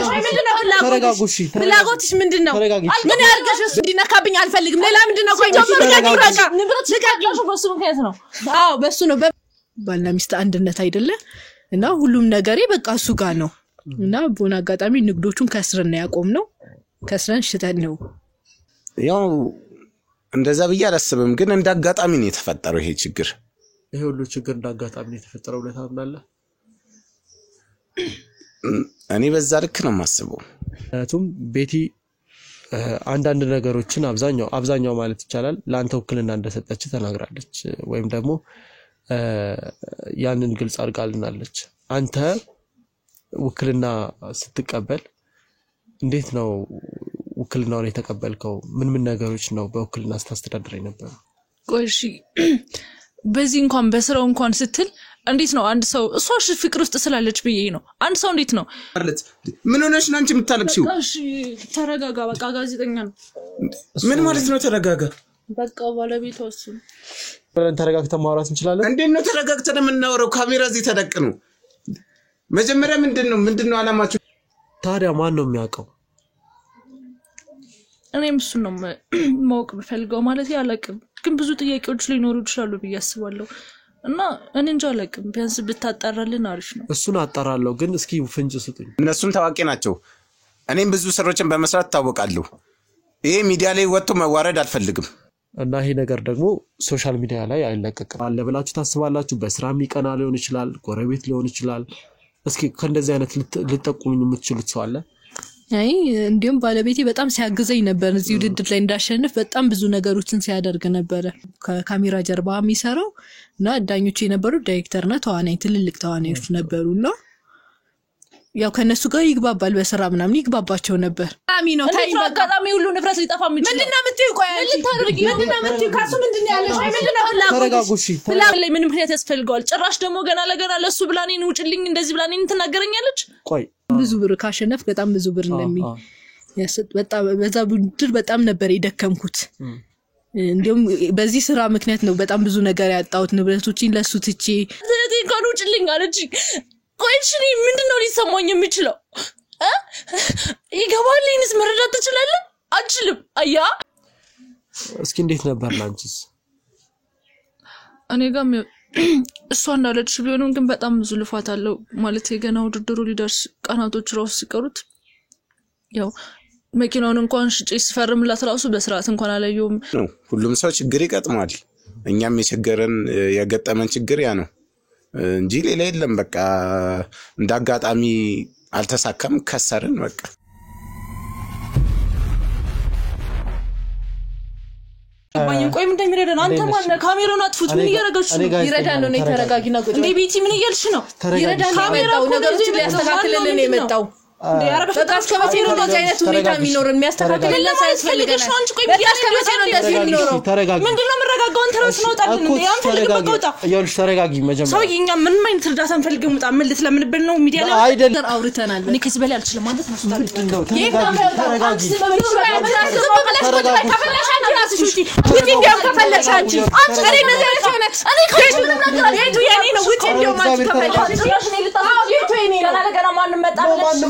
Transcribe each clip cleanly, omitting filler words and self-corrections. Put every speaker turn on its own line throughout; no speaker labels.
ያለሽ ምንድነው ፍላጎትሽ ምንድነው ምን ያርገሽ እሱ እንዲነካብኝ አልፈልግም ሌላ ምንድነው ቆይ ንብረት ልቀቅላሽ በሱ ምክንያት ነው አዎ በሱ ነው ባልና ሚስት አንድነት አይደለ እና ሁሉም ነገሬ በቃ እሱ ጋር ነው እና ቦና አጋጣሚ ንግዶቹን ከስረን ያቆምነው ከስረን ሽተን ነው
ያው እንደዛ ብዬ አላስብም ግን እንደ አጋጣሚ ነው የተፈጠረው ይሄ ችግር
ይሄ ሁሉ ችግር እንደ አጋጣሚ ነው የተፈጠረው ለታምናለህ
እኔ በዛ ልክ ነው ማስበው
አቱም ቤቲ አንዳንድ ነገሮችን አብዛኛው ማለት ይቻላል ላንተ ወክልና እንደሰጠች ተናግራለች ወይም ደግሞ ያንን ግልጽ አድርጋልናለች አንተ ወክልና ስትቀበል እንዴት ነው ወክልናውን የተቀበልከው ምን ነገሮች ነው በወክልና ስታስተዳድረኝ ነበር
ቆይሺ በዚህ እንኳን በስራው እንኳን ስትል እንዴት ነው አንድ ሰው እሷሽ ፍቅር ውስጥ ስላለች ብዬ ነው አንድ ሰው እንዴት ነው
ማለት ምን ሆነሽ ነው አንቺ የምታለቅሽው
እሺ ተረጋጋ በቃ ጋዜጠኛ ነው
ምን ማለት ነው ተረጋጋ
በቃ ባለቤቷ እሱ
ብለን ተረጋግተን ማውራት እንችላለን
እንዴት ነው ተረጋግተን የምናወራው ካሜራ እዚህ ተደቅኖ መጀመሪያ ምንድነው አላማችሁ
ታዲያ ማን ነው የሚያውቀው
እኔም እሱ ነው ማወቅ በፈልገው ማለት ያለቅም ግን ብዙ ጥያቄዎች ሊኖሩ ይችላሉ በያስባለሁ እና እኔ እንጃ አለቅም ቢያንስ ብታጣራልን አሪፍ ነው
እሱን አጣራለሁ ግን እስኪ ፍንጭ ስጡኝ
እነሱም ታዋቂ ናቸው እኔም ብዙ ስራዎችን በመስራት ታወቃለሁ ይሄ ሚዲያ ላይ ወጥቶ መዋረድ አልፈልግም
እና ይሄ ነገር ደግሞ ሶሻል ሚዲያ ላይ አይለቀቅም አለ ብላችሁ ታስባላችሁ በስራ የሚቀና ሊሆን ይችላል ጎረቤት ሊሆን ይችላል እስኪ ከእንደዚህ አይነት ልጠቁሙኝ የምትችሉት ሰው አለ
አይ እንዲሁም ባለቤቴ በጣም ሲያግዘኝ ነበር እዚህ ውድድር ላይ እንዳሸንፍ በጣም ብዙ ነገሮችን ሲያደርግ ነበር ከካሜራ ጀርባ የሚሰራው እና ዳኞች የነበሩ ዳይሬክተርና ተዋናይ ትልልቅ ተዋናዮች ነበሩና ያው ከነሱ ጋር ይግባባል በስራ ምናምን ይግባባቸው ነበር አሚኖ ታይ አጋጣሚ ሁሉ ንፍረት ሊጠፋ ምንጭ ምንድነው ምትይ ቆይ ምንድነው ምትይ ካሱ ምንድነው ያለሽ ምንድነው
ተረጋጉሽ
ላይ ምን ምክንያት ያስፈልጋል ጭራሽ ደግሞ ገና ለገና ለሱ ብላኔን ውጭልኝ እንደዚህ ብላኔን ተናገረኛለች
ቆይ
ብዙ ብር ካሸነፍ በጣም ብዙ ብር እንደሚ ያሰጥ በጣም በዛ ብድር በጣም ነበር የደከምኩት እንዲሁም በዚህ ስራ ምክንያት ነው በጣም ብዙ ነገር ያጣሁት ንብረቶችን ለሱ ትቼ ስለዚህ ጋር ውጭልኝ አለች ቆይሽኒ ምንድነው ሊሰማኝ የሚችለው ይገባልኝስ መረዳት ትችላለህ አችልም አያ
እስኪ እንዴት ነበር ላንቺስ
እኔ ጋር እሷ እንዳለች ቢሆንም ግን በጣም ብዙ ልፋት አለው ማለት የገና ውድድሩ ሊደርስ ቀናቶች ራስ ሲቀሩት ያው መኪናውን እንኳን ሽጬ ስፈርምላት ራሱ በስርዓት እንኳን አላየውም
ሁሉም ሰው ችግር ይቀጥማል እኛም የገጠመን ችግር ያ ነው እንጂ ሌላ የለም በቃ እንዳጋጣሚ አልተሳካም ከሰርን በቃ
ቆይ ምን እንደሚረዳን አንተ ማን ካሜራውን አጥፉት ምን እያረጋችሁ ይረዳን ነው ተረጋጊና ቆይ እንዴ ቤቲ ምን እያልሽ ነው ይረዳን ነው ነገሮችን ሊያስተካክልልን ነው የመጣው እንዴ ያረጋሽ ከመቼ ነው እንደዚህ አይነት ሁኔታ የሚኖርን የሚያስተካክልልን ሳይፈልገሽ አንቺ ቆይ ከመቼ ነው እንደዚህ የሚኖረው ምንድነው መረጋጋው አንተ ራስ ነው ጣልን እንዴ አንተ ለምን ወጣ
ይኸውልሽ ተረጋጊ መጀመሪያ
ሰውዬኛ ምን ማይነት እርዳታ እንፈልገው ወጣ ምን ልትለምንብን ነው ሚዲያ ላይ
አይደለም
አውርተናል እኔ ከዚህ በላይ አልችልም ማለት ነው
ተረጋጊ
ከፈለሽ አንቺ ራስሽ ውጪ ውጪ እንዲያም ከፈለሽ አንቺ እኔ እንደዚህ አይነት ሆነት እኔ ከዚህ ምንም ነገር ቤቱ የኔ ነው ውጪ እንዲያም አንቺ ከፈለሽ እኔ ልጣው ቤቱ የኔ ነው ገና ለገና ማንንም መጣ ብለሽ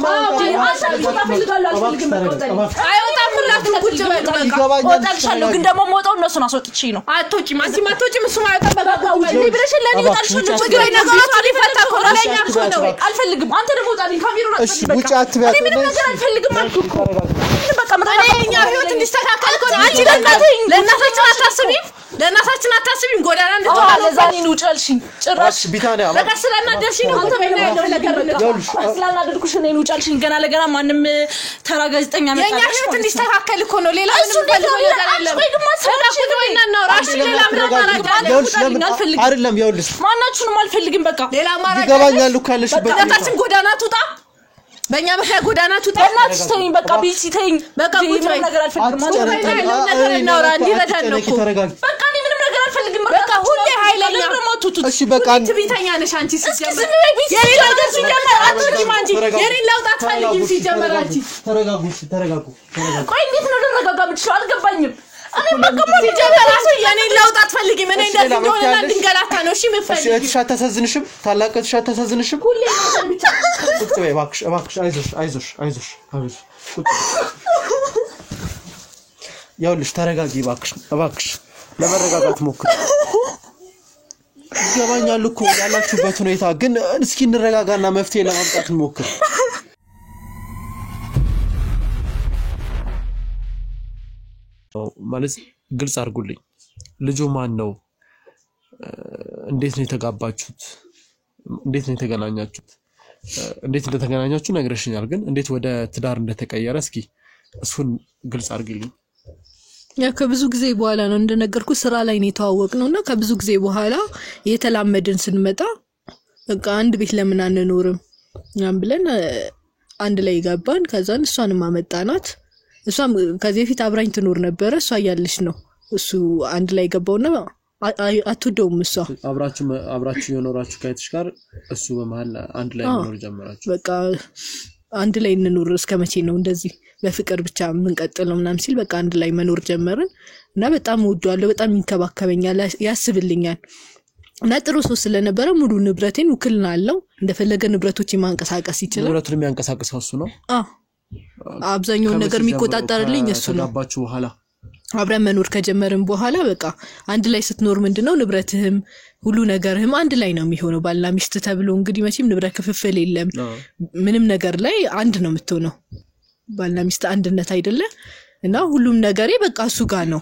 አይወጣም ሁላችሁ ቁጭ በሉ ወጣልሻለሁ ግን ደግሞ ሞጣው እነሱን አስወጥቼ ነው አትወጪም አንቺ ማትወጪም እሱ ማይወጣ በጋጋው ብለሽ ለኔ ወጣልሻለሁ ችግር ነገሮች ሊፈታ ኮለኛ ነው አልፈልግም አንተ ደግሞ ወጣልኝ ካሜራውን
እሺ ውጪ አትበያት
እኔ ምንም ነገር አልፈልግም አልኩ እኮ በቃ እኛ ህይወት እንዲስተካከል እኮ ነው አንቺ ለእናታችን አታስቢም ጎዳና እንድትወጣ ለዛኔ ነው ጨልሽኝ ጭራሽ
ቢታኒያ
በቃ ስለናደርሽኝ ነው አንተ በእኔ ስለናደርኩሽ ነው ጨልሽኝ ገና ለገና ማንም ተራ ጋዜጠኛ መጣ የኛ ህይወት እንዲስተካከል እኮ ነው ሌላ ምንም ፈልገው ነገር የለም ወይ ግማ ሰላም ወይና ነው ራሽ ሌላ ምንም አልፈልግም
አይደለም ይኸውልሽ
ማናችሁንም አልፈልግም በቃ ሌላ ማራጭ
ይገባኛል እኮ ያለሽበት
እናታችን ጎዳና ትውጣ በእኛ ምክንያት ጎዳና ትውጣ እናትሽ ተይኝ በቃ ቢሲ ተይኝ በቃ ቁጭ በይ ነገር አልፈልግም ነገር እናውራ እንዲረዳን ነው እኮ በቃ እኔ ምንም ነገር አልፈልግም በቃ ሁሌ ኃይለኛ
እሺ በቃ
ትቢተኛ ነሽ አንቺ ሲጀመር የኔ ነገር ሲጀመር አትወጪም አንቺ የኔን ለውጥ አትፈልጊም ሲጀመር አንቺ
ተረጋጉ
ቆይ እንዴት ነው ልረጋጋ የምትችለው አልገባኝም ሲጀመራሱ የኔ ለውጥ አትፈልጊ ምን እንደዚህ እንደሆነ እንድንገላታ ነው እሺ ምፈልጊ
እሺ አታሳዝንሽም ታላቀትሽ አታሳዝንሽም ሁሌ ቁጭ በይ እባክሽ አይዞሽ ያውልሽ ተረጋጊ እባክሽ ለመረጋጋት ሞክሪ ይገባኛል እኮ ያላችሁበት ሁኔታ ግን እስኪ እንረጋጋና መፍትሄ ለማምጣት እንሞክር ማለት ግልጽ አድርጉልኝ ልጁ ማን ነው እንዴት ነው የተጋባችሁት እንዴት ነው የተገናኛችሁት እንዴት እንደተገናኛችሁ ነግረሽኛል ግን እንዴት ወደ ትዳር እንደተቀየረ እስኪ እሱን ግልጽ አድርግልኝ
ያ ከብዙ ጊዜ በኋላ ነው እንደነገርኩ ስራ ላይ ነው የተዋወቅነውና ከብዙ ጊዜ በኋላ የተላመድን ስንመጣ በቃ አንድ ቤት ለምን አንኖርም ያን ብለን አንድ ላይ ገባን ከዛን እሷንም አመጣናት እሷም ከዚህ በፊት አብራኝ ትኖር ነበር እሷ ያለሽ ነው እሱ አንድ ላይ ገባውና አትወደውም እሷ አብራችሁ የኖራችሁ ከእትሽ ጋር እሱ በመሃል አንድ ላይ መኖር ጀመራችሁ በቃ አንድ ላይ እንኖር እስከመቼ ነው እንደዚህ በፍቅር ብቻ ምንቀጥለው ምናምን ሲል በቃ አንድ ላይ መኖር ጀመርን እና በጣም ወዷለሁ በጣም ይንከባከበኛል ያስብልኛል እና ጥሩ ሰው ስለነበረ ሙሉ ንብረቴን ውክልና አለው እንደፈለገ ንብረቶች ማንቀሳቀስ ይችላል
ንብረቱን የሚያንቀሳቅሰው እሱ ነው
አብዛኛው ነገር የሚቆጣጠርልኝ እሱ ነው
ተጋባችሁ በኋላ
አብረን መኖር ከጀመርን በኋላ በቃ አንድ ላይ ስትኖር ምንድነው ንብረትህም ሁሉ ነገርህም አንድ ላይ ነው የሚሆነው ባልና ሚስት ተብሎ እንግዲህ መቼም ንብረት ክፍፍል የለም ምንም ነገር ላይ አንድ ነው የምትሆነው ባልና ሚስት አንድነት አይደለ እና ሁሉም ነገሬ በቃ እሱ ጋር ነው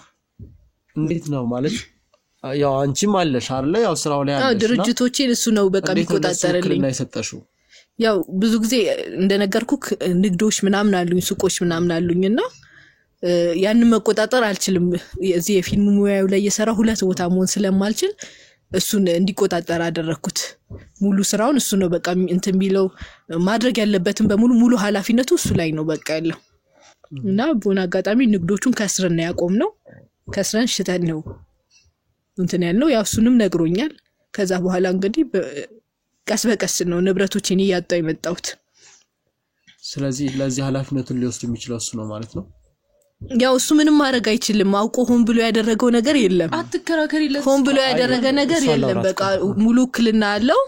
እንዴት ነው ማለት ያው አንቺም አለሽ አይደለ ያው ስራው ላይ አለሽ
ድርጅቶቼን እሱ ነው በቃ የሚቆጣጠርልኝ ያው ብዙ ጊዜ እንደነገርኩክ ንግዶች ምናምን አሉኝ ሱቆች ምናምን አሉኝና ያንን መቆጣጠር አልችልም እዚህ የፊልም ሙያው ላይ የሰራ ሁለት ቦታ መሆን ስለማልችል እሱን እንዲቆጣጠር አደረኩት ሙሉ ስራውን እሱ ነው በቃ እንትን ቢለው ማድረግ ያለበትን በሙሉ ሙሉ ኃላፊነቱ እሱ ላይ ነው በቃ ያለው እና ቦና አጋጣሚ ንግዶቹን ከስረን ያቆምነው ከስረን ሽተን ነው እንትን ያለው ያው እሱንም ነግሮኛል ከዛ በኋላ እንግዲህ ቀስ በቀስ ነው ንብረቶችን ያጣው የመጣውት
ስለዚህ ለዚህ ኃላፊነቱን ሊወስድ የሚችለው እሱ ነው ማለት ነው
ያው እሱ ምንም ማድረግ አይችልም አውቆ ሆን ብሎ ያደረገው ነገር የለም
አትከራከሪለት
ሆን ብሎ ያደረገ ነገር የለም በቃ ሙሉ ክልና አለው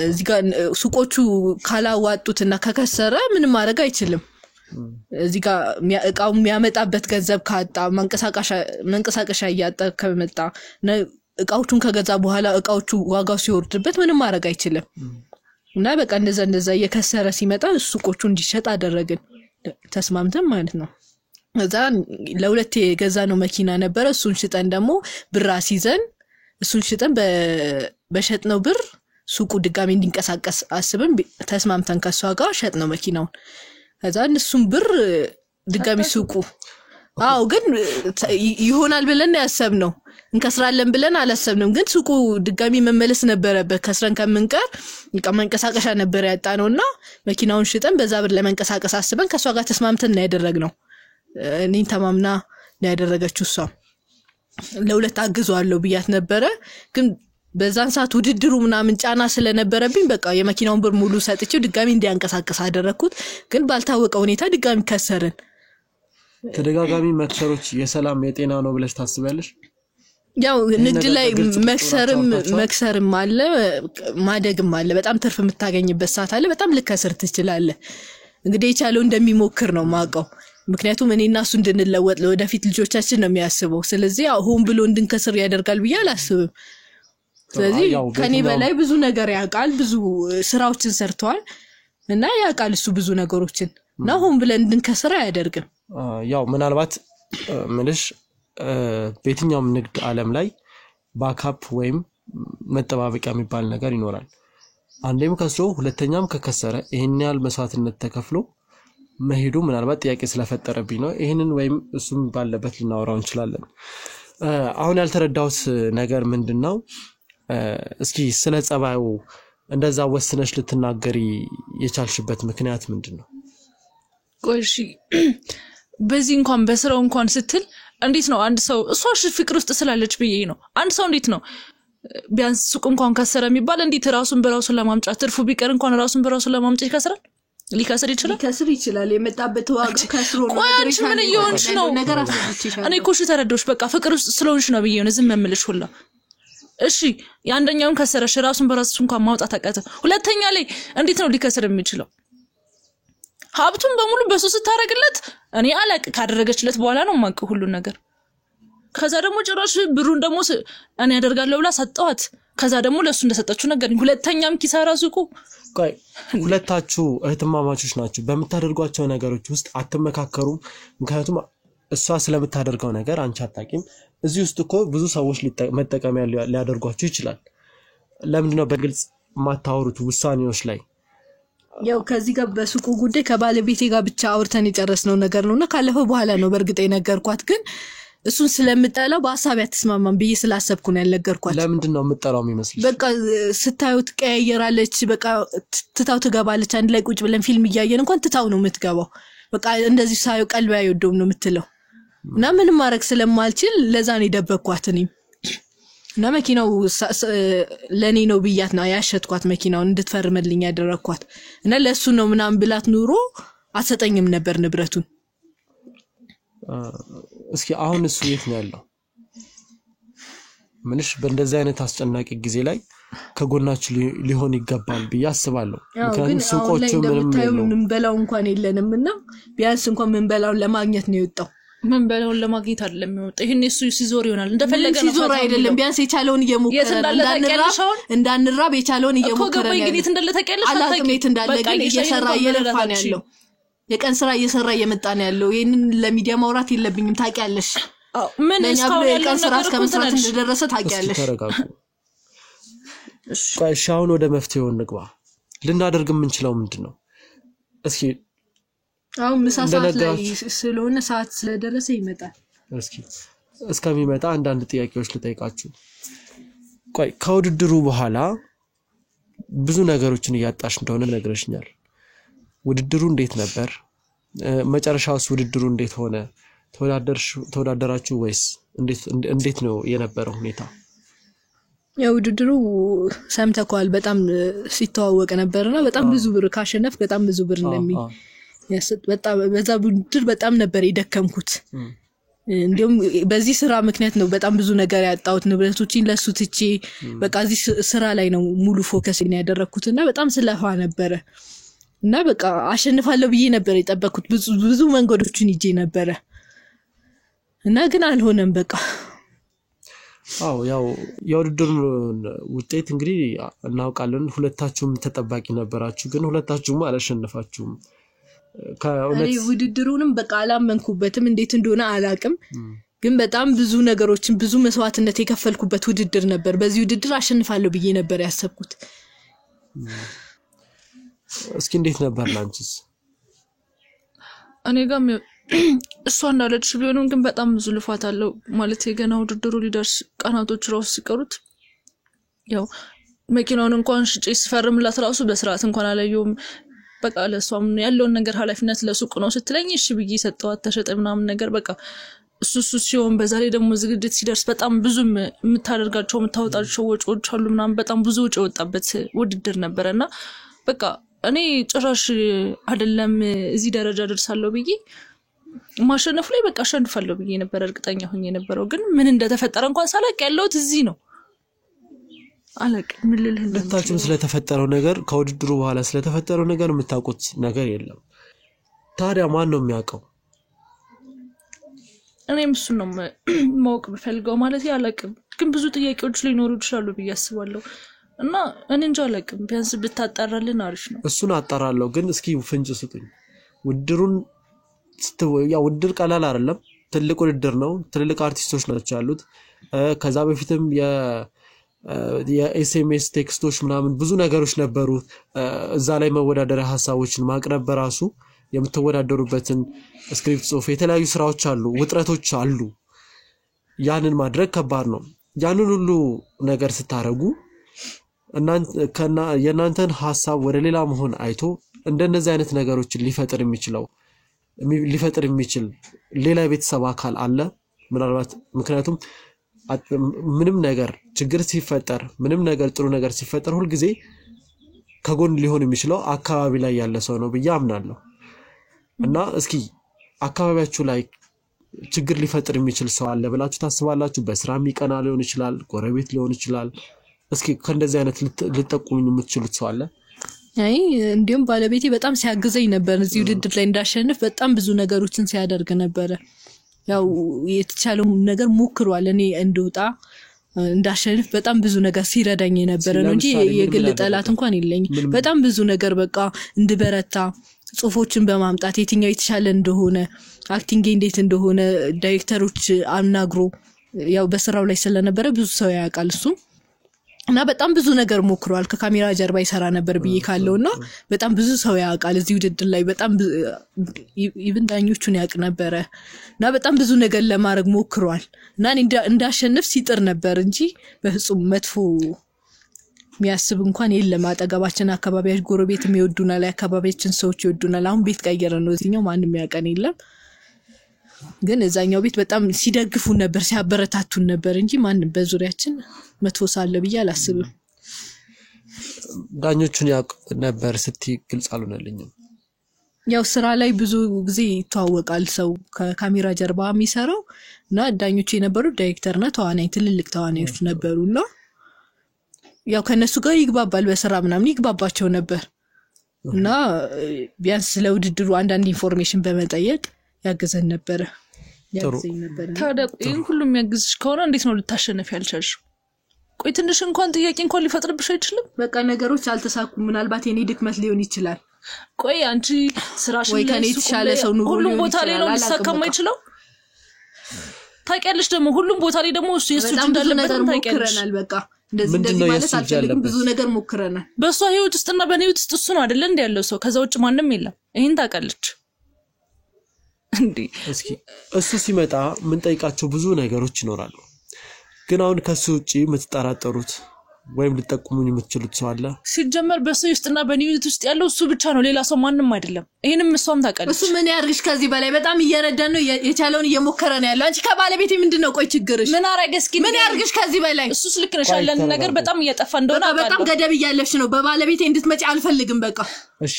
እዚህ ጋር ሱቆቹ ካላዋጡትና ከከሰረ ምንም ማድረግ አይችልም እዚህ ጋር እቃው የሚያመጣበት ገንዘብ ካጣ መንቀሳቀሻ ያጣ ከመጣ እቃዎቹን ከገዛ በኋላ እቃዎቹ ዋጋው ሲወርድበት ምንም ማድረግ አይችልም እና በቃ እንደዛ የከሰረ ሲመጣ ሱቆቹ እንዲሸጥ አደረግን ተስማምተን ማለት ነው እዛ ለሁለት የገዛ ነው መኪና ነበር እሱን ሽጠን ደግሞ ብር አስይዘን እሱን ሽጠን በሸጥነው ብር ሱቁ ድጋሚ እንዲንቀሳቀስ አስበን ተስማምተን ከሷ ጋር ሸጥነው መኪናውን ከዛ እሱን ብር ድጋሚ ሱቁ አው ግን ይሆናል ብለን ያሰብነው እንከስራለን ብለን አላሰብንም ግን ሱቁ ድጋሚ መመለስ ነበረበት ከስረን ከመንቀር መንቀሳቀሻ ነበር ያጣነውና መኪናውን ሽጠን በዛ ብር ለመንቀሳቀስ አስበን ከሷ ጋር ተስማምተን ነው ያደረግነው እኔን ተማምና ነው ያደረገችው እሷ ለሁለት አግዟለሁ ብያት ነበረ ግን በዛን ሰዓት ውድድሩ ምናምን ጫና ስለነበረብኝ በቃ የመኪናውን ብር ሙሉ ሰጥቼው ድጋሚ እንዲያንቀሳቀስ አደረኩት ግን ባልታወቀ ሁኔታ ድጋሚ ከሰርን
ተደጋጋሚ መክሰሮች የሰላም የጤና ነው ብለሽ ታስበያለሽ
ያው ንግድ ላይ መክሰርም አለ ማደግም አለ በጣም ትርፍ የምታገኝበት ሰዓት አለ በጣም ልከስር ትችላለህ እንግዲህ የቻለው እንደሚሞክር ነው ማቀው ምክንያቱም እኔና እሱ እንድንለወጥ ለወደፊት ልጆቻችን ነው የሚያስበው ስለዚህ ሆን ብሎ እንድንከስር ያደርጋል ብዬ አላስብም ስለዚህ ከኔ በላይ ብዙ ነገር ያውቃል ብዙ ስራዎችን ሰርቷል እና ያውቃል እሱ ብዙ ነገሮችን እና ሆን ብለን እንድንከስር አያደርግም
ያው ምናልባት ምንሽ በየትኛውም ንግድ ዓለም ላይ ባካፕ ወይም መጠባበቂያ የሚባል ነገር ይኖራል አንዴም ከስሮ ሁለተኛም ከከሰረ ይሄን ያህል መስዋዕትነት ተከፍሎ መሄዱ ምናልባት ጥያቄ ስለፈጠረብኝ ነው ይሄንን ወይም እሱም ባለበት ልናወራው እንችላለን አሁን ያልተረዳውስ ነገር ምንድነው እስኪ ስለ ጸባዩ እንደዛ ወስነሽ ልትናገሪ የቻልሽበት ምክንያት ምንድነው
ቆይሺ በዚህ እንኳን በስራው እንኳን ስትል እንዴት ነው አንድ ሰው እሷ ፍቅር ውስጥ ስላለች ብዬ ነው አንድ ሰው እንዴት ነው ቢያንስ ሱቅ እንኳን ከሰረ የሚባል እንዴት ራሱን በራሱ ለማምጫት ትርፉ ቢቀር እንኳን ራሱን በራሱ ለማምጫት ይከስራል ሊከስር
ይችላል የመጣበት ዋጋ ከስሮ ነው
ቆይ አንቺ ምን እየሆንሽ ነው
ነገር አስብችሻለሁ
እኔ እኮ እሺ ተረዳሁሽ በቃ ፍቅር ውስጥ ስለሆንሽ ነው ብዬ ነው ዝም የምልሽ ሁላ እሺ ያንደኛውን ከሰረሽ ራሱን በራሱ እንኳን ማውጣት አቃተ ሁለተኛ ላይ እንዴት ነው ሊከስር የሚችለው ሀብቱን በሙሉ በሱ ስታረግለት እኔ አላቅ ካደረገችለት በኋላ ነው ማቀ ሁሉ ነገር ከዛ ደግሞ ጭራሽ ብሩን ደግሞ እኔ ያደርጋለሁ ብላ ሰጠዋት ከዛ ደግሞ ለሱ እንደሰጠችው ነገር ሁለተኛም ኪሳራ ሱቁ
ቆይ ሁለታችሁ እህትማማቾች ናችሁ በመታደርጓቸው ነገሮች ውስጥ አትመካከሩም ምክንያቱም እሷ ስለምታደርገው ነገር አንቺ አጣቂም እዚህ ውስጥ እኮ ብዙ ሰዎች መጠቀሚያ ሊያደርጓችሁ ይችላል ለምን ነው በግልጽ ማታወሩት ውሳኔዎች ላይ
ያው ከዚህ ጋር በሱቁ ጉዳይ ከባለቤቴ ጋር ብቻ አውርተን የጨረስነው ነገር ነውና ካለፈው በኋላ ነው በርግጥ የነገርኳት ግን እሱን ስለምጠላው በሐሳብ ያተስማማን ብዬ ስላሰብኩ ነው ያልነገርኳት
ለምንድን ነው የምትጠላው የሚመስልሽ
በቃ ስታዩት ቀያየራለች በቃ ትታው ትገባለች አንድ ላይ ቁጭ ብለን ፊልም እያየን እንኳን ትታው ነው የምትገባው በቃ እንደዚህ ሳዩ ቀልብ አይወደውም ነው የምትለው እና ምንም ማድረግ ስለማልችል ለዛ ነው የደበቅኳት እኔም እና መኪናው ለኔ ነው ብያት ነው ያሸጥኳት መኪናውን እንድትፈርምልኝ ያደረኳት እና ለሱ ነው ምናም ብላት ኑሮ አሰጠኝም ነበር ንብረቱን
እስኪ አሁን እሱ የት ነው ያለው ምንሽ በእንደዚህ አይነት አስጨናቂ ጊዜ ላይ ከጎናችሁ ሊሆን ይገባል በያስባለሁ
ምክንያቱም ሱቆቹ ምን በላው እንኳን የለንምና ቢያንስ እንኳን ምን በላውን ለማግኘት ነው የወጣው
ምን በላውን ለማግኘት አይደለም የሚወጣው ይሄን እሱ ሲዞር ይሆናል እንደፈለገ ነው
ሲዞር አይደለም ቢያንስ የቻለውን እየሞከረ እንዳንራብ የቻለውን እየሞከረ ነው
ግን የት እንዳለ ታውቂያለሽ
አላቅሜት እንዳለ ግን እየሰራ እየለፋ ነው ያለው የቀን ስራ እየሰራ እየመጣ ነው ያለው ይሄንን ለሚዲያ ማውራት የለብኝም ታውቂያለሽ
ምን እስካሁን ያለው
ስራ እስከመስራት እንደደረሰ ታውቂያለሽ
እሺ አሁን ወደ መፍትሄው እንግባ ልናደርግ የምንችለው ምንድነው እስኪ
አሁን መሳሳት ላይ ስለሆነ ሰዓት ስለደረሰ ይመጣል
እስኪ እስከሚመጣ አንዳንድ ጥያቄዎች ልጠይቃችሁ ቆይ ከውድድሩ በኋላ ብዙ ነገሮችን ያጣሽ እንደሆነ ነግረሽኛል ውድድሩ እንዴት ነበር መጨረሻውስ ውድድሩ እንዴት ሆነ ተወዳደራችሁ ወይስ እንዴት ነው የነበረው ሁኔታ
ያው ውድድሩ ሰምተኳል በጣም ሲተዋወቅ ነበርና በጣም ብዙ ብር ካሸነፍ በጣም ብዙ ብር ያሰጥ በጣም በዛ ውድድር በጣም ነበር የደከምኩት እንዲሁም በዚህ ስራ ምክንያት ነው በጣም ብዙ ነገር ያጣሁት ንብረቶችን ለሱ ትቼ በቃ እዚህ ስራ ላይ ነው ሙሉ ፎከስ ያደረኩትና በጣም ስለፋ ነበር እና በቃ አሸንፋለሁ ብዬ ነበር የጠበቅኩት ብዙ መንገዶችን ይጄ ነበር እና ግን አልሆነም በቃ
ያው የውድድሩ ውጤት እንግዲህ እናውቃለን ሁለታችሁም ተጠባቂ ነበራችሁ ግን ሁለታችሁም አላሸነፋችሁም
ከእውነት ውድድሩንም በቃ አላመንኩበትም እንዴት እንደሆነ አላቅም ግን በጣም ብዙ ነገሮችን ብዙ መስዋዕትነት የከፈልኩበት ውድድር ነበር በዚህ ውድድር አሸንፋለሁ ብዬ ነበር ያሰብኩት
እስኪ እንዴት ነበር ላንቺስ
እኔ ጋር እሷ እንዳለች ቢሆንም ግን በጣም ብዙ ልፋት አለው ማለት የገና ውድድሩ ሊደርስ ቀናቶች ራሱ ሲቀሩት ያው መኪናውን እንኳን ሽጬ ስፈርምላት ራሱ በስርዓት እንኳን አላየውም በቃ ለሷም ያለውን ነገር ኃላፊነት ለሱቅ ነው ስትለኝ እሺ ብዬ ሰጠዋት ተሸጠ ምናምን ነገር በቃ እሱ ሲሆን በዛሬ ደግሞ ዝግጅት ሲደርስ በጣም ብዙ የምታደርጋቸው የምታወጣቸው ወጪዎች አሉ ምናምን በጣም ብዙ ወጪ ወጣበት ውድድር ነበርና በቃ እኔ ጭራሽ አይደለም እዚህ ደረጃ ደርሳለሁ ብዬ ማሸነፍ ላይ በቃ አሸንፋለሁ ብዬ ነበር እርግጠኛ ሆኜ ነበረው ግን ምን እንደተፈጠረ እንኳን ሳላቅ ያለውት እዚህ ነው አለቅ ምን ልልህ
እንደታችሁም ስለተፈጠረው ነገር ከውድድሩ በኋላ ስለተፈጠረው ነገር የምታውቁት ነገር የለም ታዲያ ማን ነው የሚያውቀው
እኔም እሱ ነው ማወቅ በፈልገው ማለት ያለቅ ግን ብዙ ጥያቄዎች ሊኖሩ ይችላሉ ብዬ አስባለሁ እና እኔ እንጃ አለቅም ቢያንስ ብታጣራልን አሪፍ ነው
እሱን አጣራለሁ ግን እስኪ ፍንጭ ስጡኝ ውድድሩን ያ ውድድር ቀላል አይደለም ትልቅ ውድድር ነው ትልልቅ አርቲስቶች ናቸው ያሉት ከዛ በፊትም የኤስኤምኤስ ቴክስቶች ምናምን ብዙ ነገሮች ነበሩ እዛ ላይ መወዳደሪያ ሐሳቦችን ማቅረብ በራሱ የምትወዳደሩበትን ስክሪፕት ጽሁፍ የተለያዩ ስራዎች አሉ ውጥረቶች አሉ ያንን ማድረግ ከባድ ነው ያንን ሁሉ ነገር ስታረጉ የናንተን ሐሳብ ወደ ሌላ መሆን አይቶ እንደነዚህ አይነት ነገሮችን ሊፈጥር የሚችል ሌላ ቤተሰብ አካል አለ ምናልባት ምክንያቱም ምንም ነገር ችግር ሲፈጠር ምንም ነገር ጥሩ ነገር ሲፈጠር ሁሉ ጊዜ ከጎን ሊሆን የሚችለው አካባቢ ላይ ያለ ሰው ነው ብዬ አምናለሁ። እና እስኪ አካባቢያችሁ ላይ ችግር ሊፈጥር የሚችል ሰው አለ ብላችሁ ታስባላችሁ? በስራ የሚቀና ሊሆን ይችላል፣ ጎረቤት ሊሆን ይችላል። እስኪ ከእንደዚህ አይነት ልትጠቁሙኝ የምትችሉት ሰው አለ?
አይ እንዲሁም ባለቤቴ በጣም ሲያግዘኝ ነበር። እዚህ ውድድር ላይ እንዳሸንፍ በጣም ብዙ ነገሮችን ሲያደርግ ነበር። ያው የተቻለው ነገር ሞክሯል። እኔ እንድወጣ እንዳሸንፍ በጣም ብዙ ነገር ሲረዳኝ ነበር ነው እንጂ የግል ጠላት እንኳን የለኝም። በጣም ብዙ ነገር በቃ እንድበረታ ጽሁፎችን በማምጣት የትኛው የተሻለ እንደሆነ አክቲንግ እንዴት እንደሆነ ዳይሬክተሮች አናግሮ ያው በስራው ላይ ስለነበረ ብዙ ሰው ያውቃል እሱ እና በጣም ብዙ ነገር ሞክሯል። ከካሜራ ጀርባ ይሰራ ነበር ብዬ ካለውና በጣም ብዙ ሰው ያውቃል እዚህ ውድድር ላይ በጣም ኢቭን ዳኞቹን ያውቅ ነበር እና በጣም ብዙ ነገር ለማድረግ ሞክሯል እና እንዳሸንፍ ሲጥር ነበር እንጂ በፍጹም መጥፎ የሚያስብ እንኳን የለም። አጠገባችን አካባቢያችን ጎረቤት የሚወዱናል፣ አካባቢያችን ሰዎች ይወዱናል። አሁን ቤት ቀየረን ነው እዚህኛው ማንንም ያቀን የለም። ግን እዛኛው ቤት በጣም ሲደግፉን ነበር ሲያበረታቱን ነበር እንጂ ማንንም በዙሪያችን መጥፎ ሳለ ብዬ አላስብም።
ዳኞቹን ያውቅ ነበር ስትይ ግልጽ አልሆነልኝም።
ያው ስራ ላይ ብዙ ጊዜ ይተዋወቃል ሰው ከካሜራ ጀርባ የሚሰራው እና ዳኞቹ የነበሩት ዳይሬክተርና ተዋናይ ትልልቅ ተዋናዮች ነበሩና ያው ከነሱ ጋር ይግባባል በስራ ምናምን ይግባባቸው ነበር እና ቢያንስ ስለውድድሩ አንዳንድ ኢንፎርሜሽን በመጠየቅ ያገዘን ነበር ያገዘኝ ነበር።
ታዲያ ይሄን ሁሉ የሚያግዝሽ ከሆነ እንዴት ነው ልታሸንፍ ያልቻልሽው? ቆይ ትንሽ እንኳን ጥያቄ እንኳን ሊፈጥርብሽ አይችልም?
በቃ ነገሮች አልተሳኩም። ምናልባት የኔ ድክመት ሊሆን ይችላል።
ቆይ አንቺ ስራሽ
ወይ ከኔ የተሻለ ሰው ኑሮ
ሁሉም ቦታ ላይ ነው ሊሳካም አይችለው? ታውቂያለሽ ደግሞ ሁሉም ቦታ ላይ ደግሞ እሱ የሱ እንዳለበት ታውቂያለሽ።
በቃ እንደዚህ ማለት አልፈልግም። ብዙ ነገር ሞክረናል።
በሷ ህይወት ውስጥና በኔ ህይወት ውስጥ እሱ ነው አይደል እንደ ያለው ሰው ከዛ ውጭ ማንንም የለም። ይሄን ታውቃለች እንዴ?
እስኪ እሱ ሲመጣ ምን ጠይቃቸው ብዙ ነገሮች ይኖራሉ። ግን አሁን ከሱ ውጪ የምትጠራጠሩት ወይም ልትጠቁሙኝ የምትችሉት ሰው አለ?
ሲጀመር በሱ ውስጥና በኔ ህይወት ውስጥ ያለው እሱ ብቻ ነው፣ ሌላ ሰው ማንንም አይደለም። ይሄንም እሷም ታውቃለች።
እሱ ምን ያርግሽ? ከዚህ በላይ በጣም እየረዳን ነው፣ የቻለውን እየሞከረ ነው ያለው። አንቺ ከባለቤቴ ምንድነው ቆይ ችግርሽ?
ምን አረገ? እስኪ
ምን ያርግሽ ከዚህ በላይ?
እሱስ ልክ ነሽ ያለን ነገር በጣም እየጠፋ እንደሆነ አውቃለሁ።
በጣም ገደብ እያለፍሽ ነው። በባለቤቴ እንድትመጪ አልፈልግም በቃ።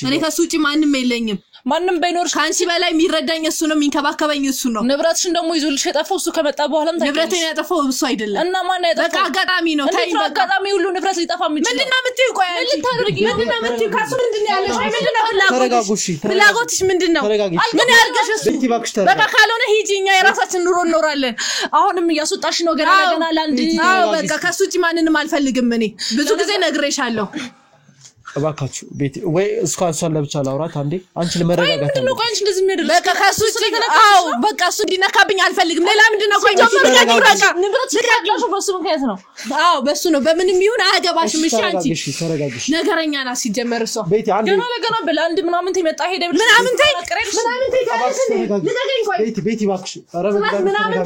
እኔ ከሱ ውጪ ማንንም የለኝም።
ማንንም ባይኖርሽ
ካንቺ በላይ የሚረዳኝ እሱ ነው፣ የሚንከባከበኝ እሱ ነው።
ንብረትሽን ደግሞ ይዞልሽ የጠፋው እሱ ከመጣ በኋላም ታውቂያለሽ።
ንብረቴን ያጠፋው እሱ አይደለም
እና ማን ያጠፋው?
በቃ አጋጣሚ ነው።
ታይም በቃ አጋጣሚ ሁሉ ንብረት ሊጠፋ የሚችል
ምንድነው የምትይው? ቆይ አንቺ ምንድነው የምትይው? ካሱ ምንድነው ያለሽ? ምንድነው ፍላጎትሽ ምንድነው? ምን ያርገሽ እሱ? በቃ ካልሆነ ሂጂኛ የራሳችን ኑሮ እንኖራለን።
አሁንም እያስወጣሽ ነው ገና ለአንድ።
አዎ በቃ ካሱ ውጪ ማንንም አልፈልግም። እኔ ብዙ ጊዜ ነግሬሻለሁ።
እባካችሁ ቤት ወይ እሷን ለብቻ ላውራት አንዴ። አንቺ ለመረጋጋት
ምንድነው ቆይ አንቺ እንደዚህ የሚያደርግ?
በቃ ካሱ ውጪ አዎ በቃ እሱ እንዲነካብኝ አልፈልግም። ሌላ ምንድነው? ቆይ
ንብረት ሲካላሽ በሱ ምክንያት ነው።
አዎ በሱ ነው። በምንም ይሁን አያገባሽም። እሺ አንቺ
ተረጋግሽ።
ነገረኛ ናት ሲጀመር እሷ።
ቤት አንዴ
ገና በላንድ ምናምን ተመጣ ሄደ ብለሽ
ምናምን ልተገኝ ቆይ
ቤት ይባክሽ። ኧረ
ምናምን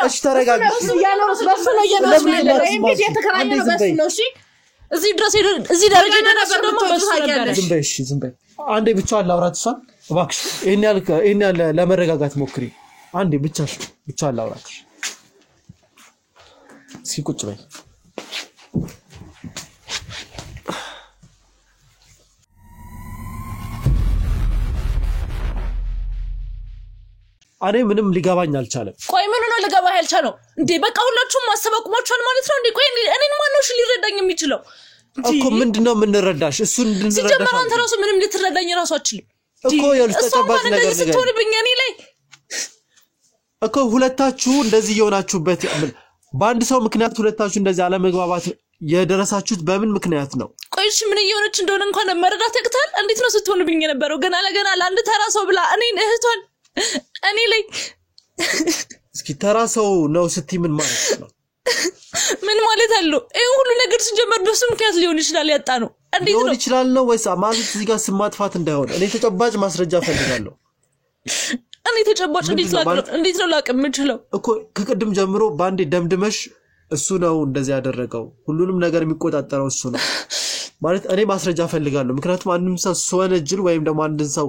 እሺ ተረጋግሽ።
ያለውስ በሱ ነው እየኖርሽ ያለው። እንዴ የተከራየ ነው በሱ ነው። እሺ
እዚህ ድረስ እዚህ ደረጃ ነበር ደግሞ በሱ ነበር።
ዝም በይ አንዴ ብቻዋን ላውራት እሷን እባክሽ። ይሄን ያህል ለመረጋጋት ሞክሪ። አንዴ ብቻዋን ላውራት። እስኪ ቁጭ በይ። አኔ ምንም ሊገባኝ አልቻለም።
ቆይ ምን ነው ሊገባህ ያልቻለው እንዴ? በቃ ሁላችሁም ማስተባቁማችኋል ማለት ነው እንዴ? ቆይ እኔን ማን ነው ሊረዳኝ የሚችለው
እኮ? ምንድነው የምንረዳሽ? እሱ እንድንረዳሽ
ሲጀመር አንተ ራሱ ምንም ልትረዳኝ ራሱ አትችልም
እኮ። ተጨባጭ ነገር ነገር
ስትሆንብኝ እኔ ላይ
እኮ ሁለታችሁ እንደዚህ የሆናችሁበት በአንድ ሰው ምክንያት ሁለታችሁ እንደዚህ አለመግባባት የደረሳችሁት በምን ምክንያት ነው?
ቆይ እሺ ምን እየሆነች እንደሆነ እንኳን መረዳት ያቅታል። እንዴት ነው ስትሆንብኝ የነበረው? ገና ለገና ለአንድ ተራ ሰው ብላ እኔን እህቷን እኔ ላይ
እስኪ ተራ ሰው ነው ስትይ ምን ማለት ነው?
ምን ማለት አለው? ይሄ ሁሉ ነገር ሲጀመር በሱ ምክንያት ሊሆን ይችላል ያጣ ነው። እንዴት ነው
ይችላል ነው ወይስ ማለት እዚህ ጋር ስማጥፋት እንዳይሆን እኔ ተጨባጭ ማስረጃ ፈልጋለሁ።
እኔ ተጨባጭ እንዴት ነው ላቅም የምችለው
እኮ? ከቅድም ጀምሮ ባንዴ ደምድመሽ እሱ ነው እንደዚህ ያደረገው ሁሉንም ነገር የሚቆጣጠረው እሱ ነው ማለት እኔ ማስረጃ ፈልጋለሁ። ምክንያቱም አንድም ሰው ወንጀል ወይም ደግሞ አንድን ሰው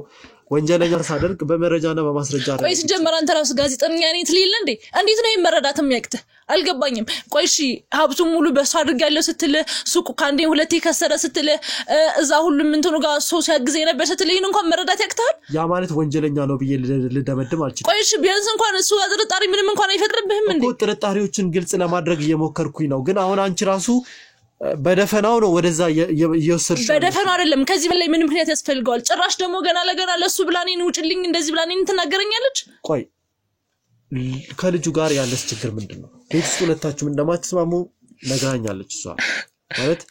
ወንጀለኛ ሳደርግ በመረጃና በማስረጃ ነው።
ቆይ ሲጀመር አንተ ራስህ ጋዜጠኛ ነኝ ትልል እንዴ? እንዴት ነው ይመረዳት የሚያቅተ? አልገባኝም ቆይ እሺ ሀብቱን ሙሉ በሷ አድርጋለሁ ስትል ሱቁ ካንዴ ሁለቴ ከሰረ ስትል እዛ ሁሉም እንትኑ ጋር ሶስ ያግዘ ነበር ስትል ይሄን እንኳን መረዳት ያክታል
ያ ማለት ወንጀለኛ ነው ብዬ ልደመድም አልችልም
ቆይ እሺ ቢያንስ እንኳን እሱ ጥርጣሬ ምንም እንኳን አይፈጥርብህም እንዴ
ጥርጣሬዎችን ግልጽ ለማድረግ እየሞከርኩኝ ነው ግን አሁን አንቺ ራሱ በደፈናው ነው ወደዛ እየወሰድሽ
በደፈናው አይደለም ከዚህ በላይ ምን ምክንያት ያስፈልጋል ጭራሽ ደግሞ ገና ለገና ለሱ ብላኔን ውጭልኝ እንደዚህ ብላኔን ትናገረኛለች ቆይ
ከልጁ ጋር ያለስ ችግር ምንድነው ቤት ውስጥ ሁለታችሁም እንደማትስማሙ ነግራኛለች እሷ ማለት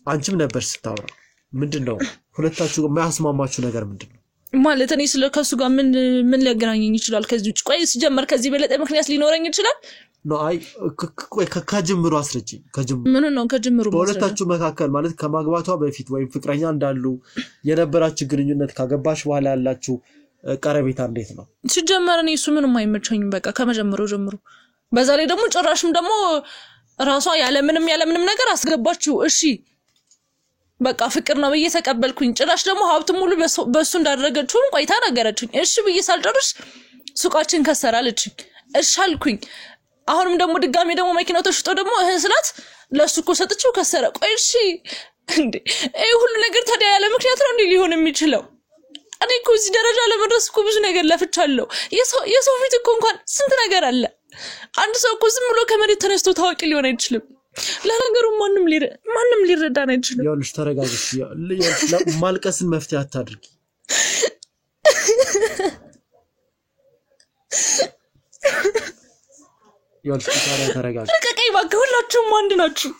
አንቺም ነበር ስታወራ ምንድነው ሁለታችሁ የማያስማማችሁ ነገር ምንድነው
ማለት እኔ ስለከሱ ጋር ምን ሊያገናኘኝ ይችላል ከዚህ ውጭ ቆይ ሲጀመር ከዚህ በለጠ ምክንያት ሊኖረኝ ይችላል
ነው አይ ከጅምሩ አስረጂ
ምን ነው ከጅምሩ
በሁለታችሁ መካከል ማለት ከማግባቷ በፊት ወይ ፍቅረኛ እንዳሉ የነበራችሁ ግንኙነት ካገባሽ በኋላ ያላችሁ ቀረቤታ እንዴት ነው
ሲጀመር እኔ እሱ ምንም አይመቸኝም በቃ ከመጀመሪያው ጀምሮ በዛ ላይ ደግሞ ጭራሽም ደግሞ ራሷ ያለ ምንም ነገር አስገባችሁ እሺ በቃ ፍቅር ነው በየተቀበልኩኝ ጭራሽ ደግሞ ሀብት ሙሉ በሱ እንዳደረገችው ቆይታ ነገረችኝ እሺ በየሳልጨርሽ ሱቃችን ከሰራለችኝ እሺ አልኩኝ አሁንም ደግሞ ድጋሜ ደግሞ መኪናው ተሽጦ ደግሞ ስላት ለሱ እኮ ሰጥቼው ከሰረ ቆይ እሺ እንዴ ሁሉ ነገር ታዲያ ያለ ምክንያት ነው እንዴ ሊሆን የሚችለው እኔ እኮ እዚህ ደረጃ ለመድረስ እኮ ብዙ ነገር ለፍቻለሁ የሰው ፊት እኮ እንኳን ስንት ነገር አለ አንድ ሰው እኮ ዝም ብሎ ከመሬት ተነስቶ ታዋቂ ሊሆን አይችልም ለነገሩ ማንም ሊረዳን አይችልም
ያልሽ ተረጋግሽ ማልቀስን መፍትሄ አታድርጊ ያልሽ ተረጋግሽ
ለቀቀኝ ባክ ሁላችሁም አንድ ናችሁ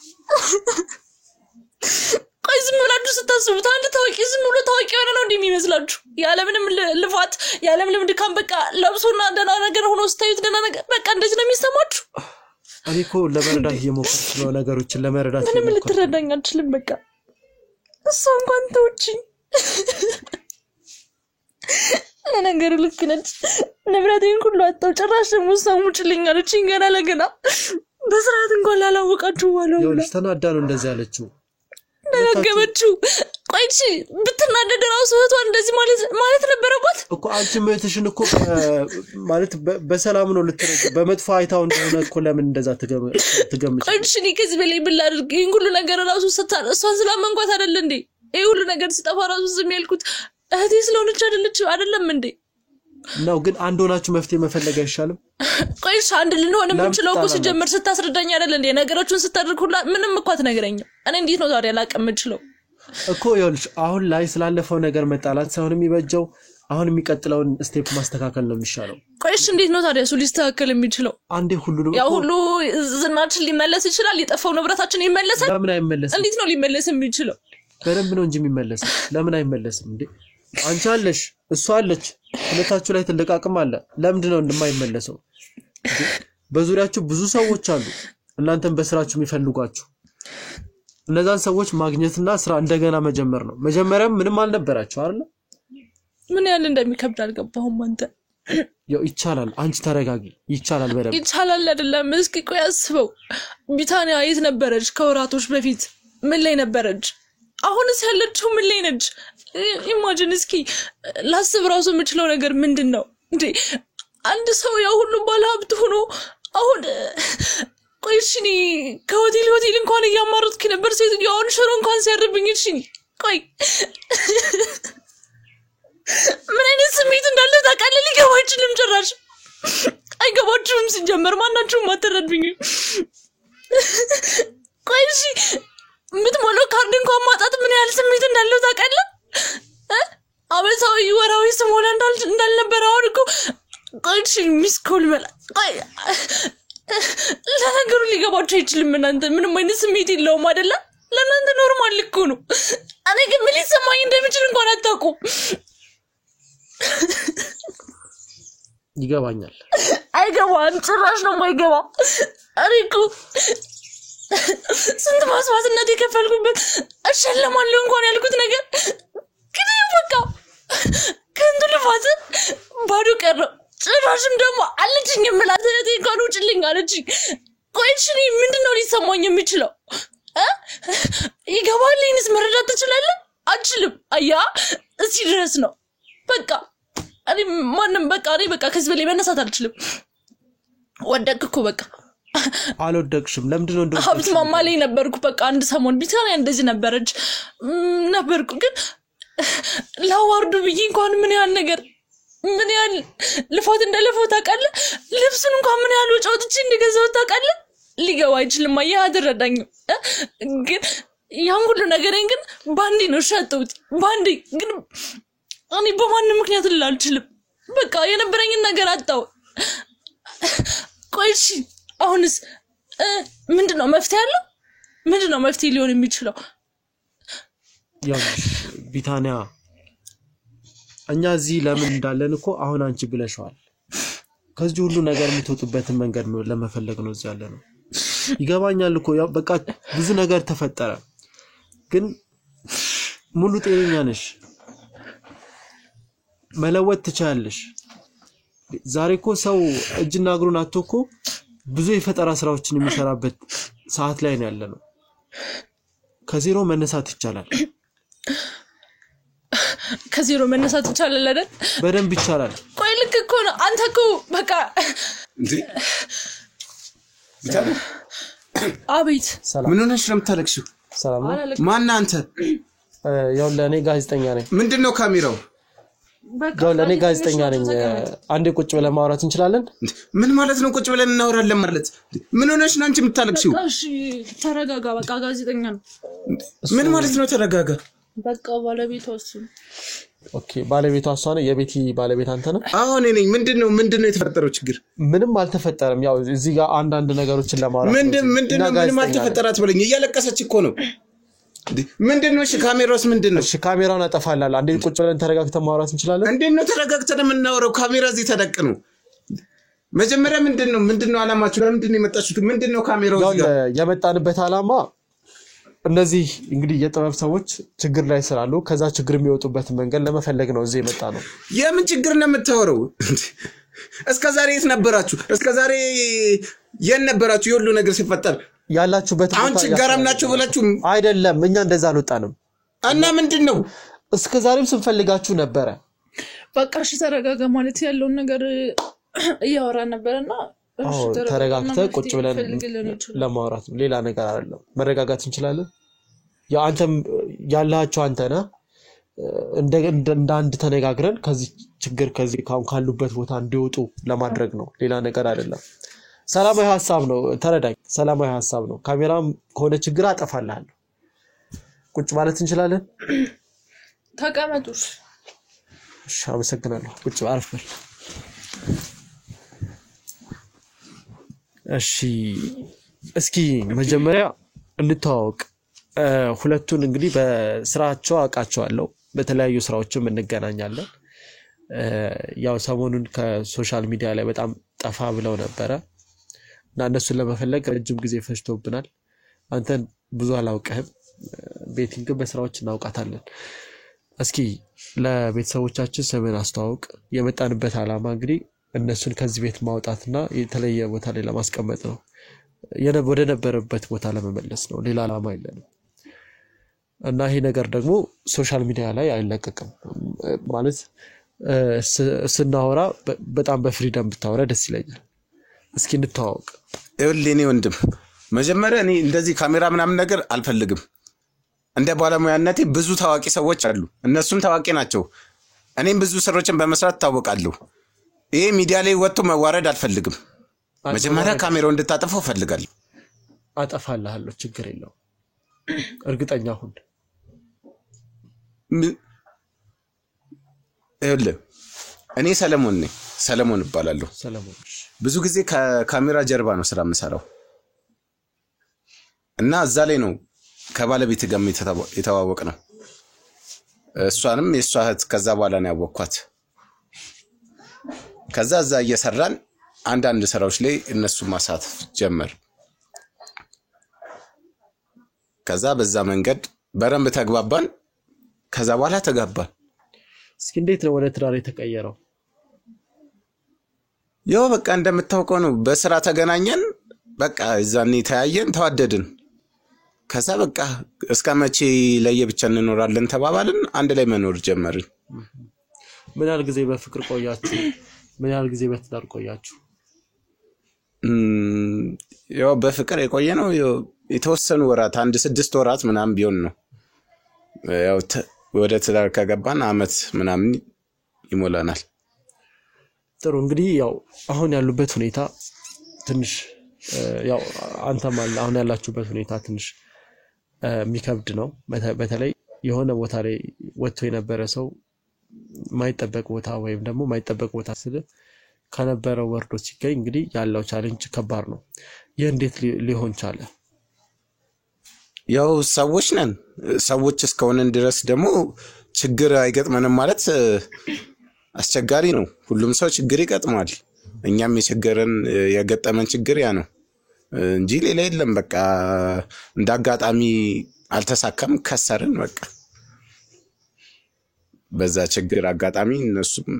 ቆይ ዝም ብላችሁ ስታስቡት አንድ ታዋቂ ዝም ብሎ ታዋቂ ሆነ ነው እንደሚመስላችሁ ያለምንም ልፋት ያለምንም ድካም በቃ ለብሶና ደና ነገር ሆኖ ስታዩት ደና ነገር በቃ እንደዚህ ነው የሚሰማችሁ
አሪኮ ለመረዳት እየሞከርኩ ነው ነገሮችን ለመረዳት
ምንም ልትረዳኝ አትችልም በቃ እሷ እንኳን ተውጪ ለነገሩ ልክ ነች ንብረቴን ሁሉ አጣው ጭራሽ ደግሞ ሰሙጭልኝ አለችኝ ገና ለገና በስርዓት እንኳን ላላወቃችሁ ዋለው
ያው ተናዳ ነው እንደዚህ ያለችው
ነገበችው ቆይቺ ብትናደድ ራሱ እህቷን እንደዚህ ማለት ነበረባት
እኮ አንቺ መተሽን እኮ ማለት በሰላም ነው ልትረጅ በመጥፎ አይታው እንደሆነ እኮ ለምን እንደዛ ትገምጪ
ቆይቺ ከዚህ በላይ ብላድርግ ይሄን ሁሉ ነገር ራሱ ሰጣን እሷን ስላመንኳት አይደል እንዴ ይሄ ሁሉ ነገር ሲጠፋ ራሱ ዝም ያልኩት እህቴ ስለሆነች አይደለም እንዴ
ነው ግን አንድ ሆናችሁ መፍትሄ መፈለግ አይሻልም
ቆይሽ አንድ ልንሆን የምንችለው እኮ ሲጀምር ስታስረዳኝ አይደል እንዴ ነገሮችን ስታደርግ ሁላ ምንም እኮ አትነግረኝም እኔ እንዴት ነው ታዲያ ላቀም የምችለው
እኮ ይኸውልሽ አሁን ላይ ስላለፈው ነገር መጣላት ሳይሆን የሚበጀው አሁን የሚቀጥለውን ስቴፕ ማስተካከል ነው የሚሻለው
ቆይሽ እንዴት ነው ታዲያ እሱ ሊስተካከል የሚችለው
አንዴ ሁሉ ነው
ያው ሁሉ ዝናችን ሊመለስ ይችላል ሊጠፋው ንብረታችን ይመለሳል
ለምን አይመለስም
እንዴት ነው ሊመለስ የሚችለው
በደንብ ነው እንጂ የሚመለስ ለምን አይመለስም እንዴ አንቺ አለሽ እሷ አለች ሁለታችሁ ላይ ትልቅ አቅም አለ ለምንድን ነው እንደማይመለሰው በዙሪያችሁ ብዙ ሰዎች አሉ እናንተም በስራችሁ የሚፈልጓችሁ እነዛን ሰዎች ማግኘትና ስራ እንደገና መጀመር ነው መጀመሪያም ምንም አልነበራችሁ አይደል
ምን ያህል እንደሚከብድ አልገባሁም አንተ
ያው ይቻላል አንቺ ተረጋጊ ይቻላል በደንብ
ይቻላል አይደለም እስኪ ቆይ አስበው ቢታንያ የት ነበረች ከወራቶች በፊት ምን ላይ ነበረች አሁንስ ያለችው ምን ላይ ነች ኢማጂን እስኪ ላስብ ራሱ የምችለው ነገር ምንድነው እንዴ አንድ ሰው ያው ሁሉ ባለሀብት ሆኖ አሁን ቆይሽኒ ከሆቴል እንኳን ያማሩትክ ነበር ሴትዮ አሁን ሽሮ እንኳን ሲያርብኝ እሺ ቆይ ምን አይነት ስሜት እንዳለ ታውቃለህ ሊገባው አይችልም ጭራሽ አይገባችሁም ሲጀመር ማናችሁም አትረዱኝ ቆይሽ ምትሞለው ካርድ እንኳን ማጣት ምን ያህል ስሜት እንዳለው ታውቃለህ አበሳዊ ወራዊ ስሞላ እንዳልነበረ አሁን እኮ ቆይሽ ሚስኮል መላ ቆይ ለነገሩ ሊገባችሁ አይችልም እናንተ ምንም አይነት ስሜት የለውም አይደለ ለእናንተ ኖርማል እኮ ነው እኔ ግን ምን ሊሰማኝ እንደሚችል እንኳን አታውቁ
ይገባኛል
አይገባም ጭራሽ ነው የማይገባ እኔ እኮ ስንት ማስዋዕትነት የከፈልኩበት አሸለማለሁ እንኳን ያልኩት ነገር ግን በቃ ከንቱ ልፋት ባዶ ቀረ ጭራሽም ደግሞ አለችኝ የምላት እህቴ እንኳን ውጭልኝ አለችኝ ቆይሽ ምንድነው ሊሰማኝ የሚችለው ይገባልኝስ መረዳት ትችላለህ አልችልም አያ እዚህ ድረስ ነው በቃ እኔ ማንም በቃ ከዚህ በላይ መነሳት አልችልም ወደቅኩ በቃ
አልወደቅሽም ለምንድነው እንደው
ሀብት ማማ ላይ ነበርኩ በቃ አንድ ሰሞን ቢታንያ እንደዚህ ነበርኩ ግን ላዋርዱ ብዬ እንኳን ምን ያህል ነገር ምን ያህል ልፋት እንደለፈው ታውቃለህ ልብሱን እንኳን ምን ያህል ወጪ አውጥቼ እንደገዛው ታውቃለህ ሊገባ አይችልም አያደረዳኝ ግን ያን ሁሉ ነገርን ግን ባንዲ ነው ሸጠውት ባንዲ ግን እኔ በማንም ምክንያት ልላልችልም በቃ የነበረኝ ነገር አጣው ቆይሽ አሁንስ ምንድነው መፍትሄ ያለው ምንድነው መፍትሄ ሊሆን የሚችለው
ያው ቢታንያ እኛ እዚህ ለምን እንዳለን እኮ አሁን አንቺ ብለሽዋል ከዚህ ሁሉ ነገር የምትወጡበትን መንገድ ነው ለመፈለግ ነው እዚህ ያለ ነው ይገባኛል እኮ ያው በቃ ብዙ ነገር ተፈጠረ ግን ሙሉ ጤነኛ ነሽ መለወጥ ትቻለሽ ዛሬ እኮ ሰው እጅና እግሩን አጥቶ እኮ ብዙ የፈጠራ ስራዎችን የሚሰራበት ሰዓት ላይ ነው ያለነው ከዜሮ መነሳት ይቻላል
ከዜሮ መነሳት ይቻላል አይደል
በደንብ ይቻላል
ቆይ ልክ እኮ ነው አንተ እኮ በቃ
እንዴ ቢታንያ
አቤት
ምን ሆነሽ ነው የምታለቅሽው
ሰላም ነው
ማን አንተ
ያው ለኔ ጋዜጠኛ ነኝ
ምንድነው ካሜራው
ያው ለኔ ጋዜጠኛ ነኝ አንዴ ቁጭ ብለን ማውራት እንችላለን
ምን ማለት ነው ቁጭ ብለን እናወራለን ማለት ምን ሆነሽ ነው አንቺ የምታለቅሽው
እሺ ተረጋጋ በቃ ጋዜጠኛ ነው
ምን ማለት ነው ተረጋጋ
በቃ ባለቤቷ እሱ
ኦኬ ባለቤቷ እሷ ነው የቤቲ ባለቤት አንተ ነህ
አሁን እኔ ምንድነው የተፈጠረው ችግር
ምንም አልተፈጠረም ያው እዚህ ጋር አንድ ነገሮችን ለማውራት
ምንድነው ምንም አልተፈጠራት ብለኝ እያለቀሰች እኮ ነው ምንድነው እሺ ካሜራውስ ምንድነው
እሺ ካሜራውን አጠፋላል አንዴ ቁጭ ብለን ተረጋግተን ማውራት እንችላለን
እንዴት ተረጋግተን የምናወራው ካሜራ እዚህ ተደቅኖ መጀመሪያ ምንድነው አላማችሁ ለምንድነው የመጣችሁት ምንድነው ካሜራው እዚህ ጋር
የመጣንበት አላማ እነዚህ እንግዲህ የጥበብ ሰዎች ችግር ላይ ስላሉ ከዛ ችግር የሚወጡበት መንገድ ለመፈለግ ነው እዚህ የመጣ ነው
የምን ችግር ነው የምታወራው እስከዛሬ የት ነበራችሁ እስከዛሬ የት ነበራችሁ የሁሉ ነገር ሲፈጠር
ያላችሁበት
አሁን ችግርም ናችሁ ብላችሁ
አይደለም እኛ እንደዛ አልወጣንም
እና ምንድነው
እስከዛሬም ስንፈልጋችሁ ነበር
በቃ እሺ ተረጋጋ ማለት ያለውን ነገር እያወራ ነበርና
እሺ ተረጋግተ ቁጭ ብለን ለማውራት ነው ሌላ ነገር አይደለም መረጋጋት እንችላለን ያ አንተም ያላችሁ አንተና እንደ አንድ ተነጋግረን ከዚህ ችግር ከዚህ ካሉበት ቦታ እንዲወጡ ለማድረግ ነው ሌላ ነገር አይደለም ሰላማዊ ሐሳብ ነው ተረዳኝ ሰላማዊ ሐሳብ ነው ካሜራም ከሆነ ችግር አጠፋልሃለሁ ቁጭ ማለት እንችላለን
ተቀመጡሽ
እሺ አመሰግናለሁ ቁጭ አርፍ በል እሺ እስኪ መጀመሪያ እንተዋወቅ ሁለቱን እንግዲህ በስራቸው አቃቸዋለሁ በተለያዩ ስራዎችም እንገናኛለን ያው ሰሞኑን ከሶሻል ሚዲያ ላይ በጣም ጠፋ ብለው ነበር እና እነሱን ለመፈለግ ረጅም ጊዜ ፈጅቶብናል አንተን ብዙ አላውቀህም ቤቲንግ በስራዎች እናውቃታለን እስኪ ለቤተሰቦቻችን ስምን አስተዋውቅ የመጣንበት አላማ እንግዲህ እነሱን ከዚህ ቤት ማውጣትና የተለየ ቦታ ላይ ለማስቀመጥ ነው ወደ ነበረበት ቦታ ለመመለስ ነው ሌላ አላማ የለንም እና ይሄ ነገር ደግሞ ሶሻል ሚዲያ ላይ አይለቀቅም ማለት ስናወራ በጣም በፍሪደም ብታወራ ደስ ይለኛል እስኪ እንተዋወቅ
እልኔ ወንድም መጀመሪያ እኔ እንደዚህ ካሜራ ምናምን ነገር አልፈልግም እንደ ባለሙያነቴ ብዙ ታዋቂ ሰዎች አሉ እነሱም ታዋቂ ናቸው እኔም ብዙ ስራዎችን በመስራት ታወቃለሁ ይሄ ሚዲያ ላይ ወጥቶ መዋረድ አልፈልግም መጀመሪያ ካሜራው እንድታጠፋው ፈልጋለሁ
አጠፋልሃለሁ ችግር የለውም እርግጠኛ ሁን
እኔ ሰለሞን ነኝ ሰለሞን እባላለሁ
ሰለሞን
ብዙ ጊዜ ከካሜራ ጀርባ ነው ስራ የምሰራው እና እዛ ላይ ነው ከባለቤት ጋር የተዋወቅ ነው እሷንም የሷ እህት ከዛ በኋላ ነው ያወቅኳት ከዛ እዛ እየሰራን አንዳንድ ስራዎች ላይ እነሱ ማሳተፍ ጀመር ከዛ በዛ መንገድ በረምብ ተግባባን ከዛ በኋላ ተጋባን
እስኪ እንዴት ነው ወደ ትዳር የተቀየረው
ያው በቃ እንደምታውቀው ነው በስራ ተገናኘን በቃ እዛኔ ተያየን ተዋደድን ከዛ በቃ እስከመቼ ለየብቻ እንኖራለን ተባባልን አንድ ላይ መኖር ጀመርን
ምን ያህል ጊዜ በፍቅር ቆያችሁ ምን ያህል ጊዜ በትዳር ቆያችሁ
ያው በፍቅር የቆየ ነው የተወሰኑ ወራት 1-6 ወራት ምናምን ቢሆን ነው። ያው ወደ ትዳር ከገባን አመት ምናምን ይሞላናል።
ጥሩ እንግዲህ ያው አሁን ያሉበት ሁኔታ ትንሽ ያው አንተም አሁን ያላችሁበት ሁኔታ ትንሽ የሚከብድ ነው። በተለይ የሆነ ቦታ ላይ ወጥቶ የነበረ ሰው ማይጠበቅ ቦታ ወይም ደግሞ ማይጠበቅ ቦታ ስለ ከነበረው ወርዶ ሲገኝ እንግዲህ ያለው ቻሌንጅ ከባድ ነው። ይህ እንዴት ሊሆን ቻለ?
ያው ሰዎች ነን። ሰዎች እስከሆነን ድረስ ደግሞ ችግር አይገጥመንም ማለት አስቸጋሪ ነው። ሁሉም ሰው ችግር ይገጥማል። እኛም የገጠመን ችግር ያ ነው እንጂ ሌላ የለም። በቃ እንዳጋጣሚ አልተሳካም፣ ከሰርን። በቃ በዛ ችግር አጋጣሚ እነሱም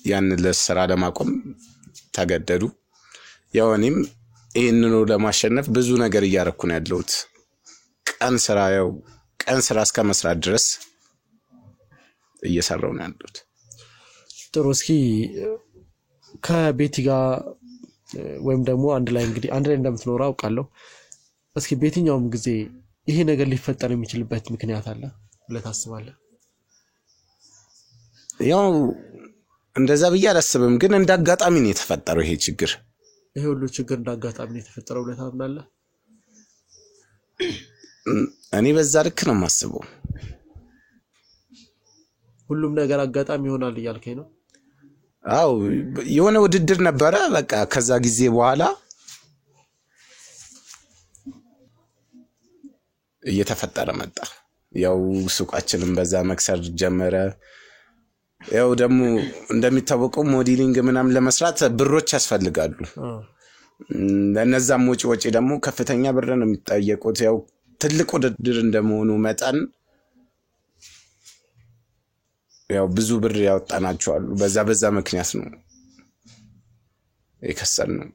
ያን ለስራ ለማቆም ተገደዱ። ያው እኔም ይሄንን ለማሸነፍ ብዙ ነገር እያረኩ ነው ያለሁት። ቀን ስራ እስከ መስራት ድረስ እየሰራው ነው ያለሁት።
ጥሩ እስኪ ከቤቲ ጋር ወይም ደግሞ አንድ ላይ እንደምትኖር አውቃለሁ። እስኪ በየትኛውም ጊዜ ይሄ ነገር ሊፈጠር የሚችልበት ምክንያት አለ ብለህ ታስባለህ?
ያው እንደዛ ብዬ አላስብም፣ ግን እንዳጋጣሚ ነው የተፈጠረው ይሄ ችግር።
ይሄ ሁሉ ችግር እንዳጋጣሚ ነው የተፈጠረው ብለህ ታምናለህ?
እኔ በዛ ልክ ነው የማስበው።
ሁሉም ነገር አጋጣሚ ይሆናል እያልከኝ ነው?
አው የሆነ ውድድር ነበረ። በቃ ከዛ ጊዜ በኋላ እየተፈጠረ መጣ። ያው ሱቃችንን በዛ መክሰር ጀመረ። ያው ደግሞ እንደሚታወቀው ሞዴሊንግ ምናምን ለመስራት ብሮች ያስፈልጋሉ። ለነዛም ወጪ ደግሞ ከፍተኛ ብር ነው የሚጠየቁት። ያው ትልቅ ውድድር እንደመሆኑ መጠን ያው ብዙ ብር ያወጣናቸዋል። በዛ ምክንያት ነው የከሰርነው።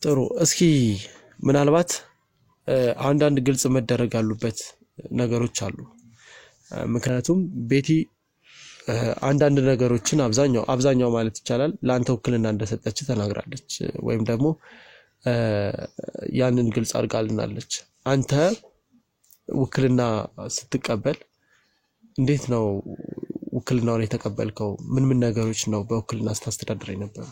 ጥሩ እስኪ ምናልባት አንዳንድ ግልጽ መደረግ ያሉበት ነገሮች አሉ። ምክንያቱም ቤቲ አንዳንድ ነገሮችን አብዛኛው ማለት ይቻላል ለአንተ ውክልና እንደሰጠች ተናግራለች፣ ወይም ደግሞ ያንን ግልጽ አድርጋልናለች። አንተ ውክልና ስትቀበል እንዴት ነው ውክልናውን የተቀበልከው? ምን ነገሮች ነው በውክልና ስታስተዳድር የነበረው?